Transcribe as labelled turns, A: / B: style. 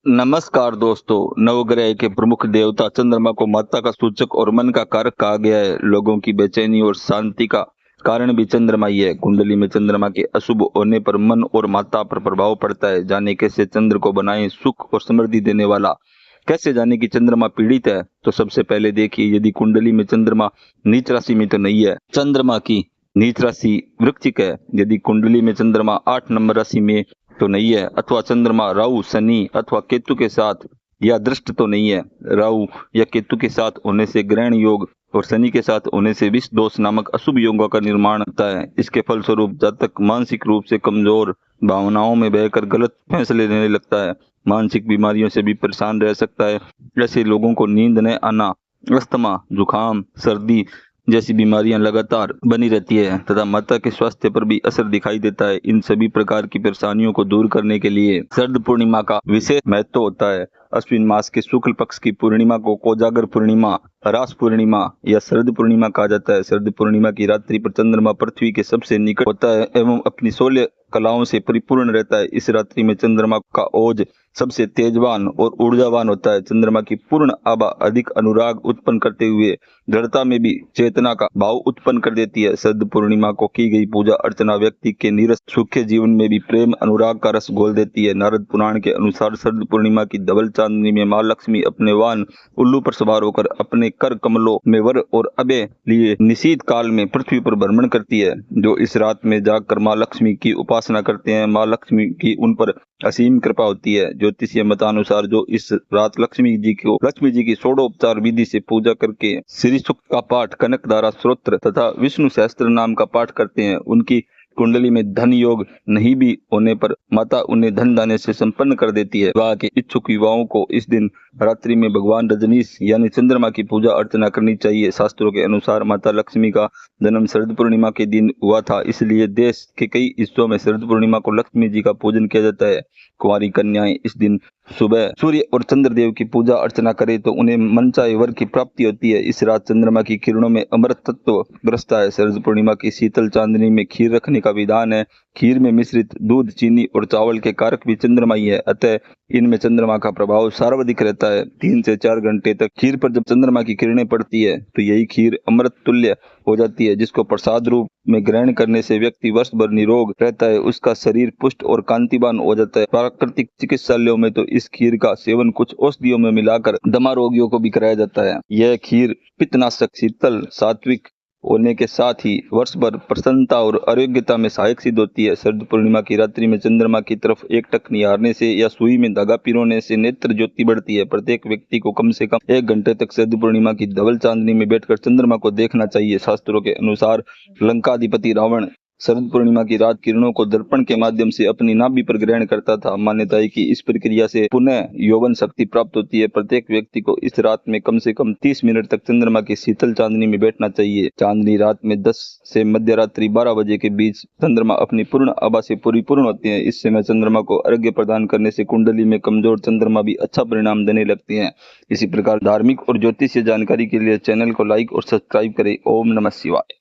A: नमस्कार दोस्तों। नवग्रह के प्रमुख देवता चंद्रमा को माता का सूचक और मन का कारक कहा गया है। लोगों की बेचैनी और शांति का कारण भी चंद्रमा ही है। कुंडली में चंद्रमा के अशुभ होने पर मन और माता पर प्रभाव पड़ता है। जाने कैसे चंद्र को बनाएं सुख और समृद्धि देने वाला। कैसे जाने कि चंद्रमा पीड़ित है? तो सबसे पहले देखिए, यदि कुंडली में चंद्रमा नीच राशि में तो नहीं है। चंद्रमा की नीच राशि वृश्चिक है। यदि कुंडली में चंद्रमा 8 नंबर राशि में तो नहीं है, अथवा चंद्रमा राहु शनि अथवा केतु के साथ या दृष्ट तो नहीं है। राहु या केतु के साथ होने से ग्रहण योग और शनि के साथ होने से विष दोष नामक अशुभ योगों का निर्माण होता है। इसके फलस्वरूप जातक मानसिक रूप से कमजोर, भावनाओं में बहकर गलत फैसले लेने लगता है, मानसिक बीमारियों से भी परेशान रह सकता है। ऐसे लोगों को नींद न आना, अस्थमा, जुकाम, सर्दी जैसी बीमारियां लगातार बनी रहती है तथा माता के स्वास्थ्य पर भी असर दिखाई देता है। इन सभी प्रकार की परेशानियों को दूर करने के लिए शरद पूर्णिमा का विशेष महत्व होता है। अश्विन मास के शुक्ल पक्ष की पूर्णिमा को कोजागर पूर्णिमा, रास पूर्णिमा या शरद पूर्णिमा कहा जाता है। शरद पूर्णिमा की रात्रि पर चंद्रमा पृथ्वी के सबसे निकट होता है एवं अपनी 16 कलाओं से परिपूर्ण रहता है। इस रात्रि में चंद्रमा का ओज सबसे तेजवान और ऊर्जावान होता है। चंद्रमा की पूर्ण आभा अधिक अनुराग उत्पन्न करते हुए दृढ़ता में भी चेतना का भाव उत्पन्न कर देती है। शरद पूर्णिमा को की गई पूजा अर्चना व्यक्ति के नीरस सुखे जीवन में भी प्रेम अनुराग का रस घोल देती है। नारद पुराण के अनुसार शरद पूर्णिमा की धवल चांदनी में माँ लक्ष्मी अपने वाहन उल्लू पर सवार होकर अपने कर कमलों में वर और अभय लिए निशीत काल में पृथ्वी पर भ्रमण करती है। जो इस रात में जाकर माँ लक्ष्मी की उपासना करते हैं, माँ लक्ष्मी की उन पर असीम कृपा होती है। ज्योतिषीय मतानुसार जो इस रात लक्ष्मी जी की षोडोपचार विधि से पूजा करके श्री सूक्त का पाठ, कनक धारा स्तोत्र तथा विष्णु सहस्त्र नाम का पाठ करते हैं, उनकी कुंडली में धन योग नहीं भी होने पर माता उन्हें धन दाने से संपन्न कर देती है। विवाह के इच्छुक युवाओं को इस दिन रात्रि में भगवान रजनीश यानी चंद्रमा की पूजा अर्चना करनी चाहिए। शास्त्रों के अनुसार माता लक्ष्मी का जन्म शरद पूर्णिमा के दिन हुआ था, इसलिए देश के कई हिस्सों में शरद पूर्णिमा को लक्ष्मी जी का पूजन किया जाता है। कुंवारी कन्याएं इस दिन सुबह सूर्य और चंद्रदेव की पूजा अर्चना करें तो उन्हें मनचाहे वर की प्राप्ति होती है। इस रात चंद्रमा की किरणों में अमृत तत्व बरसता है। शरद पूर्णिमा की शीतल चांदनी में खीर रखने का विधान है। खीर में मिश्रित दूध, चीनी और चावल के कारक भी चंद्रमा ही है, अतः इनमें चंद्रमा का प्रभाव सर्वाधिक रहता है। 3 से 4 घंटे तक खीर पर जब चंद्रमा की किरणें पड़ती है तो यही खीर अमृत तुल्य हो जाती है, जिसको प्रसाद रूप में ग्रहण करने से व्यक्ति वर्ष भर निरोग रहता है, उसका शरीर पुष्ट और कांतिवान हो जाता है। प्राकृतिक चिकित्सालयों में तो इस खीर का सेवन कुछ औषधियों में मिलाकर दमा रोगियों को भी कराया जाता है। यह खीर पित्तनाशक, शीतल, सात्विक होने के साथ ही वर्ष भर प्रसन्नता और आरोग्यता में सहायक सिद्ध होती है। शरद पूर्णिमा की रात्रि में चंद्रमा की तरफ एकटक निहारने से या सुई में धागा पिरोने से नेत्र ज्योति बढ़ती है। प्रत्येक व्यक्ति को कम से कम 1 घंटे तक शरद पूर्णिमा की धवल चांदनी में बैठकर चंद्रमा को देखना चाहिए। शास्त्रों के अनुसार लंकाधिपति रावण शरद पूर्णिमा की रात किरणों को दर्पण के माध्यम से अपनी नाभि पर ग्रहण करता था। मान्यता है कि इस प्रक्रिया से पुनः यौवन शक्ति प्राप्त होती है। प्रत्येक व्यक्ति को इस रात में कम से कम 30 मिनट तक चंद्रमा की शीतल चांदनी में बैठना चाहिए। चांदनी रात में 10 से मध्य रात्रि 12 बजे के बीच चंद्रमा अपनी पूर्ण आभा से परिपूर्ण होते हैं। इस समय चंद्रमा को अर्घ्य प्रदान करने से कुंडली में कमजोर चंद्रमा भी अच्छा परिणाम देने लगते हैं। इसी प्रकार धार्मिक और ज्योतिषीय जानकारी के लिए चैनल को लाइक और सब्सक्राइब करें। ओम नमः शिवाय।